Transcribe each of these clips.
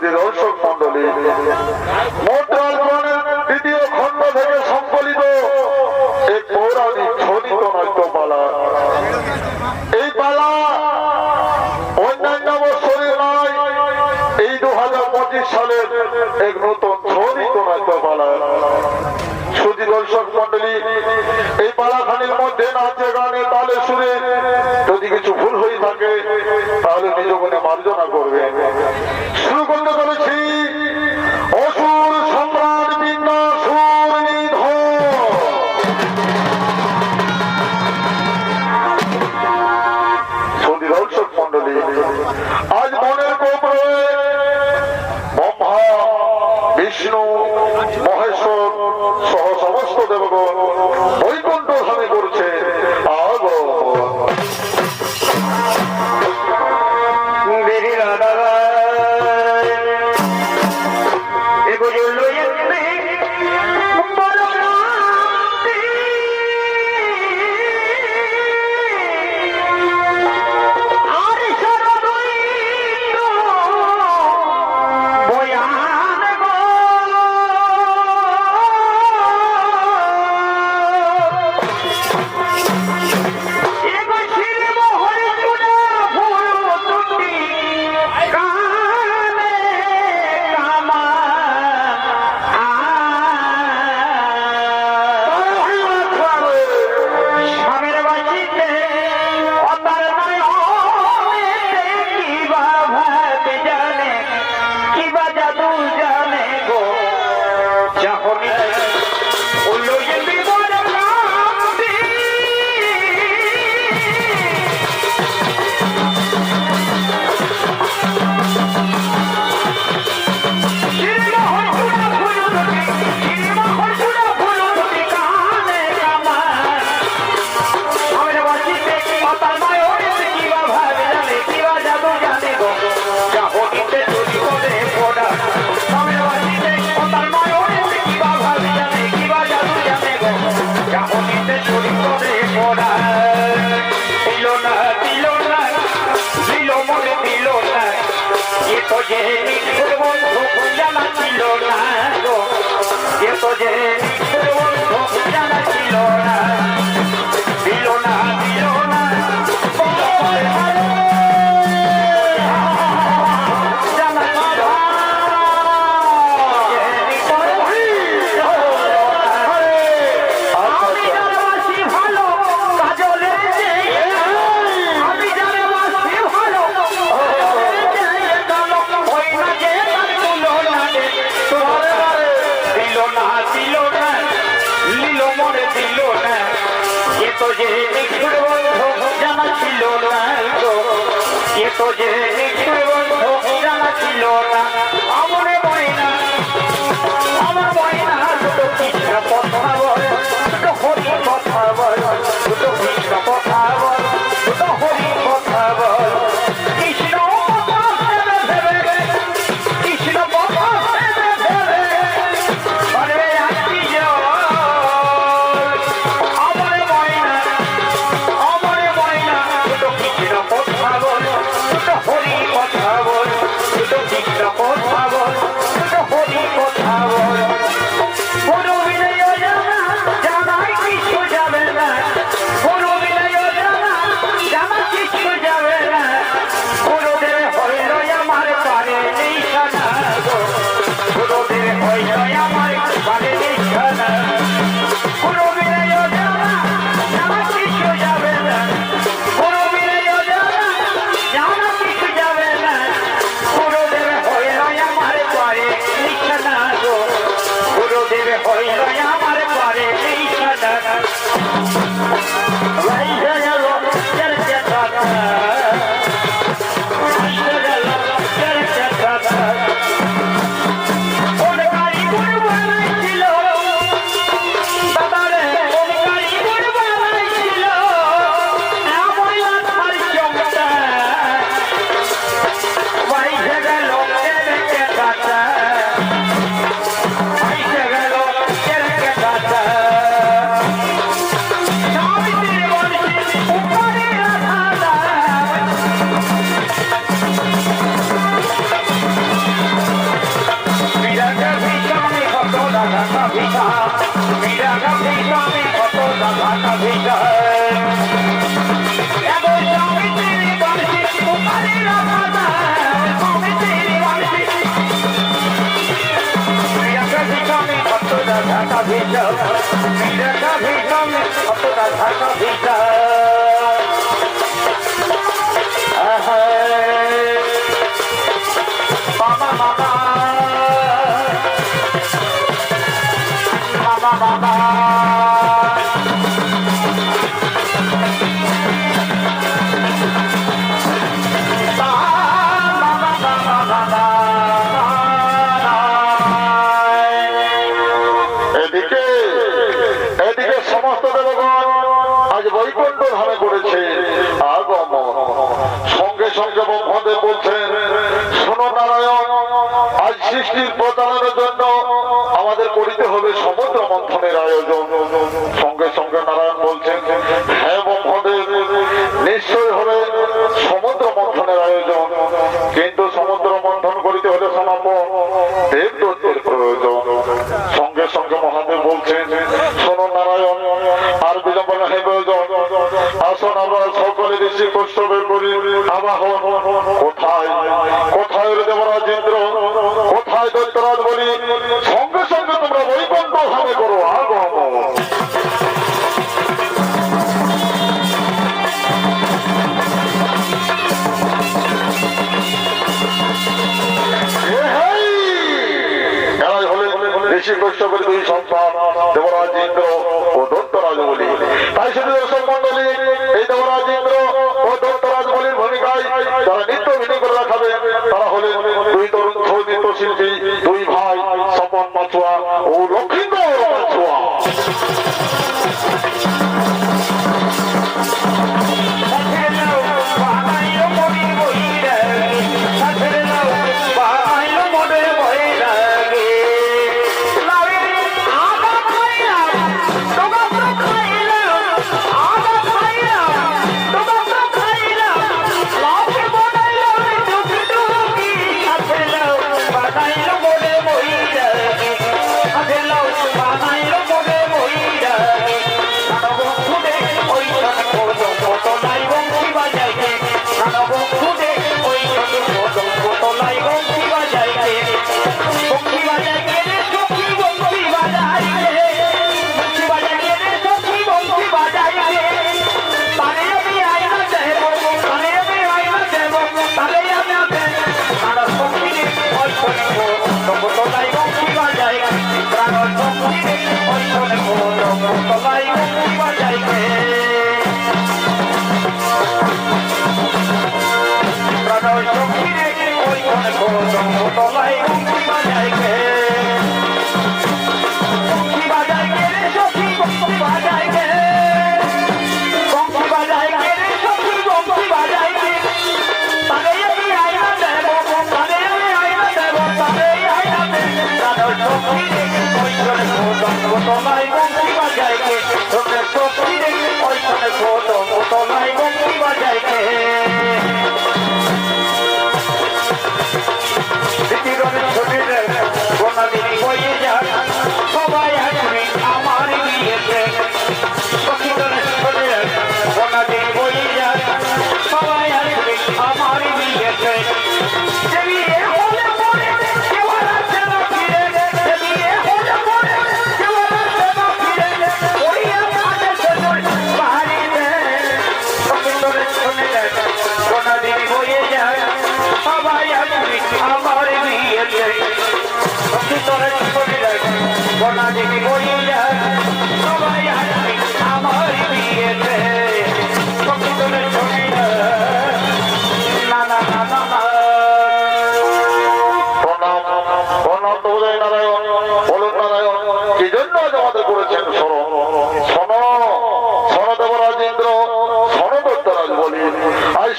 সুধী দর্শক মন্ডলী, মোটরাল পুরাণের দ্বিতীয় খণ্ড থেকে সংকলিত এক পৌরাণিক ছন্দিত নাট্যপালা। এই পালা অন্যান্য বছরের নয়, এই 2025 সালের এক নতুন ছন্দিত নাট্যপালা। সুধী দর্শক মন্ডলী, এই পালাখানির মধ্যে নাচে গানে তালে সুরে যদি কিছু ভুল হয়ে থাকে তাহলে নিজ মনে মার্জনা করবেন। শুরু করতে চলেছি অসুর সম্রাট বিন্যাসুর নিধন। সুধী দর্শক মন্ডলী, আজ মনের কোপরে ব্রহ্মা, বিষ্ণু, মহেশ্বর সহ সমস্ত দেবগণ বৈকুণ্ঠ ধামে করছে Holy সৃষ্টির প্রচারের জন্য আমাদের করিতে হবে সমুদ্র মন্থনের আয়োজন। সঙ্গে সঙ্গে নারায়ণ বলছেন, হ্যাঁ ব্রহ্মদেব, নিশ্চয় হবে সমুদ্র মন্থনের আয়োজন, কিন্তু সমুদ্র মন্থন করিতে হলে সমাপন দেবদত্তের প্রয়োজন। সঙ্গে সঙ্গে মহাদেব বলছেন, শোনো নারায়ণ, আর বিলম্ব নহে প্রয়োজন, আসুন আমরা সকলে ঋষি কৌস্তবে করি আবাহন। কোথায় কোথায় দেবরাজ ইন্দ্র, কোথায় দৈত্যরাজ বলি, সঙ্গে সঙ্গে তোমরা বৈকুণ্ঠ ধামে করো আগমন। এরাই হলেন ঋষি কৌস্তবের দুই সন্তান, দেবরাজ ইন্দ্র ও দৈত্যরাজ বলি। তাই শুধু দর্শক মন্ডলী, এই দেবরাজ ইন্দ্র ও দৈত্যরাজ বলির ভূমিকায় যারা নৃত্য ভিন্ন করে রাখাবে, তারা হলেন দুই তরুণ নৃত্যশিল্পী, দুই ভাই স্বপন মাছুয়া ও লক্ষ্মীন্দর মাছুয়া।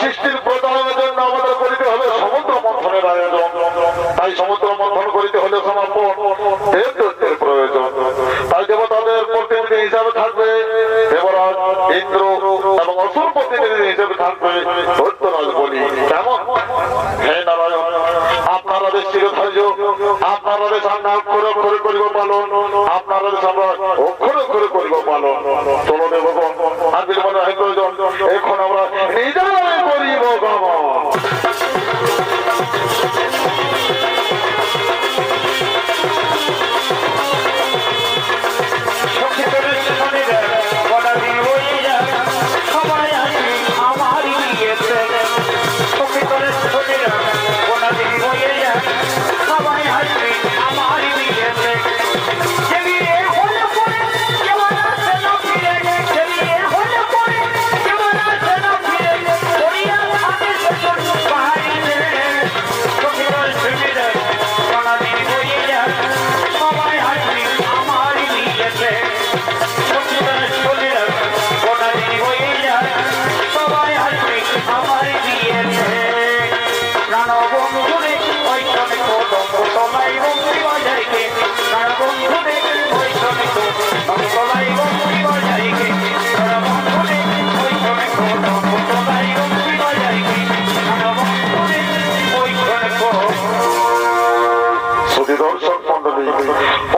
সৃষ্টির প্রচারের জন্য আমাদের করিতে হবে সমুদ্র মন্থনের আয়োজন। তাই সমুদ্র মন্থন করিতে হলে সমাপন দেবদত্তের প্রয়োজন। তাই দেবতাদের প্রতিনিধি হিসাবে থাকবে দেবরাজ ইন্দ্র এবং অসুর প্রতিনিধি হিসেবে থাকবে দৈত্যরাজ বলি। কেমন? হে নারায়ণ, আপনারা দেশ চিরধার্য, আপনারা দেশ আমরা অক্ষরে অক্ষরে করিব পালন, আপনারা দেশ আমরা অক্ষরে অক্ষরে করিব পালন। চলো দেবগণ, আর বিলম্ব নহে প্রয়োজন, এখন আমরা নিজেরা করিব গমন। আমার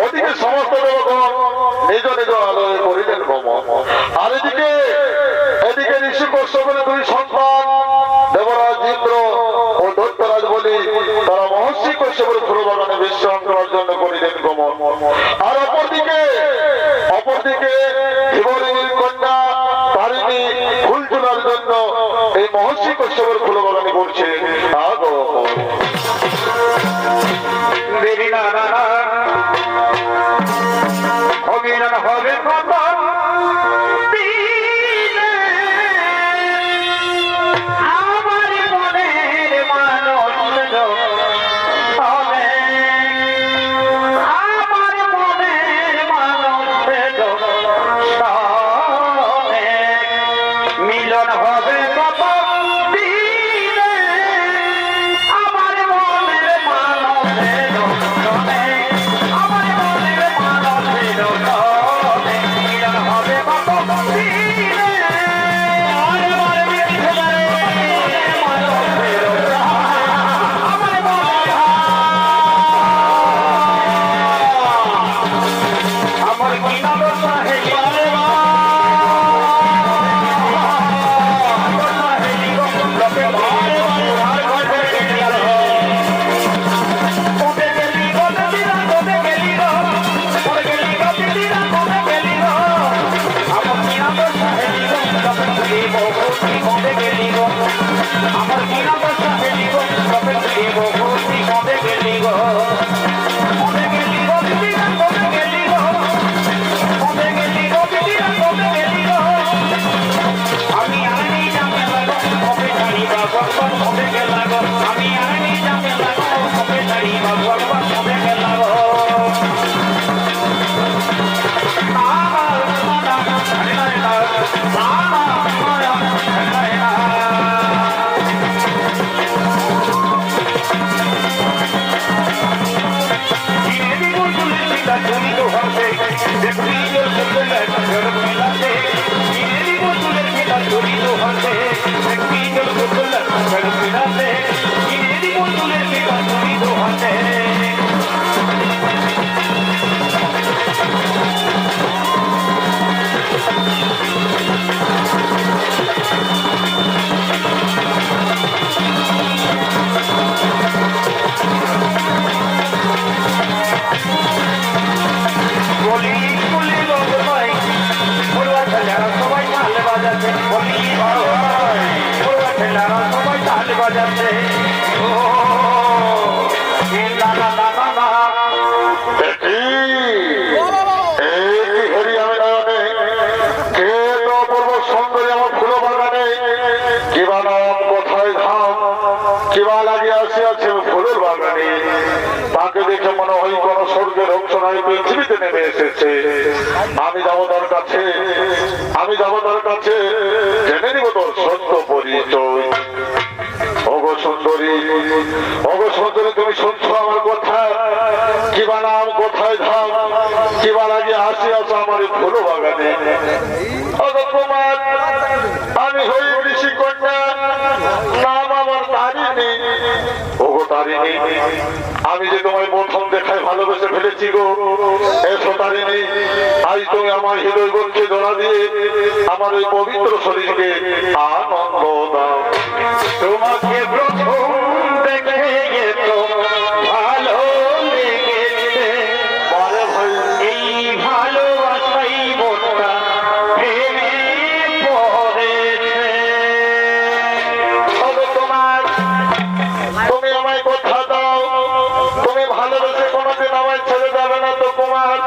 ওদিকে সমস্ত দেবগণ নিজ নিজ আলোয় করিলেন গমন। আর এদিকে ঋষি কশ্যপের দুই সন্তান দেবরাজ ইন্দ্র ও দৈত্যরাজ বলি তারা মহর্ষি কশ্যপের ফুল বাগানে বিশ্রাম করার জন্য করিলেন গমন। আর অপরদিকে ধীবরীর কন্যা তারিণী ফুল তোলার জন্য এই মহর্ষি কশ্যপের ফুল বাগানে করছে আগমন। দেবী নানা অভিনয় হবে পৃথিবীতে নেমে এসেছে। আমি যাবো তার কাছে জেনে নিব তোর সত্য পরিচয়। ওগো সুন্দরী তুমি শুনছো আমার কথা? কিবা নাম, কোথায় ধাম, কিবা লাগিয়ে আসিয়াছো আমার ফুল বাগানে? কুমার, আমি হই ঋষি কন্যা, নাম আমার তারিণী। ওগো তারিণী, আমি যে তোমায় প্রথম দেখায় ভালোবেসে ফেলেছি গো। এসো তারিণী, আজ তুমি আমার হৃদয় বলছে জোড়া দিয়ে আমার ওই পবিত্র শরীরকে আনন্দ দাও। তোমাকে প্রথম দেখে তো ভালো লেগেছে, এই ভালোবাসাই মনটা ভেঙে পড়েছে। তুমি আমায় কথা দাও, তুমি ভালোবেসে কোনোদিন আমায় ছেড়ে যাবে না তো কুমার?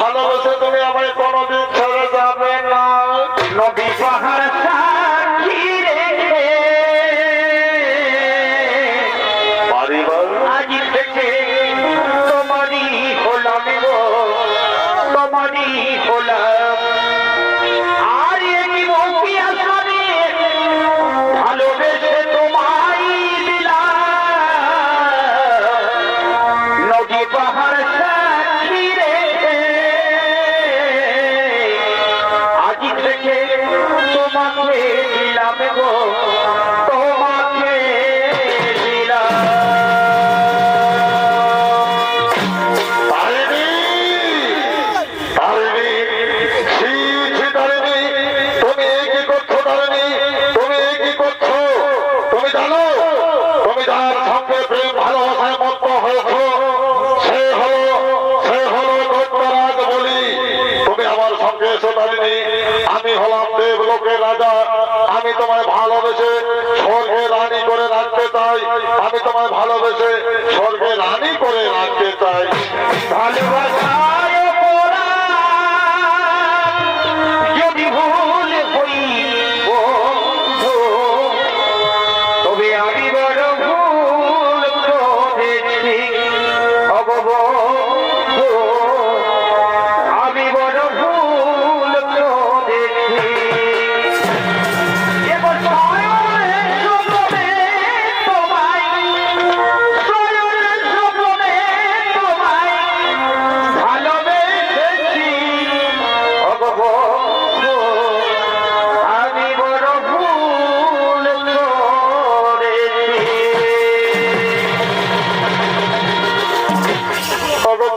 ভালোবেসে তুমি আমায় কোনোদিন ছেড়ে যাবে না? নদী পাহাড় সাক্ষী রেখে আজ থেকে তোমারই হলাম গো, তোমারই হলাম। আর এমনি মৌকি আসরে ভালোবেসে তোমায় দিলাম, নদী পাহাড় সাক্ষী রেখে আজ থেকে তোমাকে দিলাম গো, তোমাকে দিলাম। তারিণী,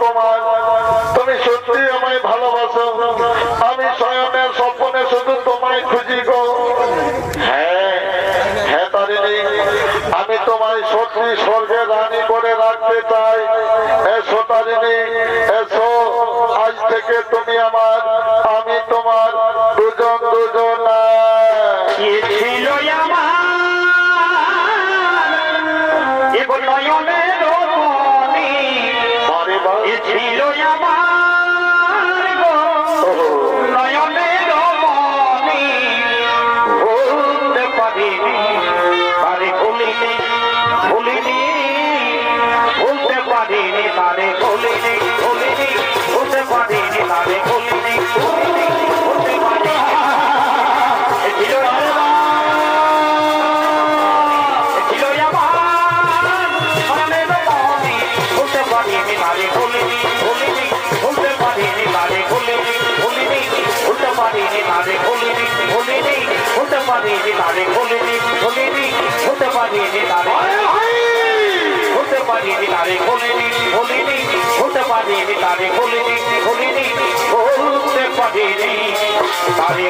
তোমার, তুমি সত্যি আমায় ভালোবাসো, আমি শয়নের স্বপ্নে শুধু তোমায় খুঁজি গো। হ্যাঁ হ্যাঁ তারিণী, আমি তোমায় সত্যি স্বর্গে রানী করে রাখতে চাই। এসো তারিণী, এসো, আজ থেকে তুমি আমার, আমি তোমার, দুজন দুজন। কে ছিল আমার এগো নয়নের মনি, এ ছিল আমার গো নয়নের মনি, ভুলতে পারিনি তারে ভুলিনি, ভুলিনি ভুলতে পারিনি তারে ভুলিনি, ভুলিনি ভুলতে পারিনি তারে ভুলিনি, ভুলিনি ভুলতে পারিনি। এ ছিল তারে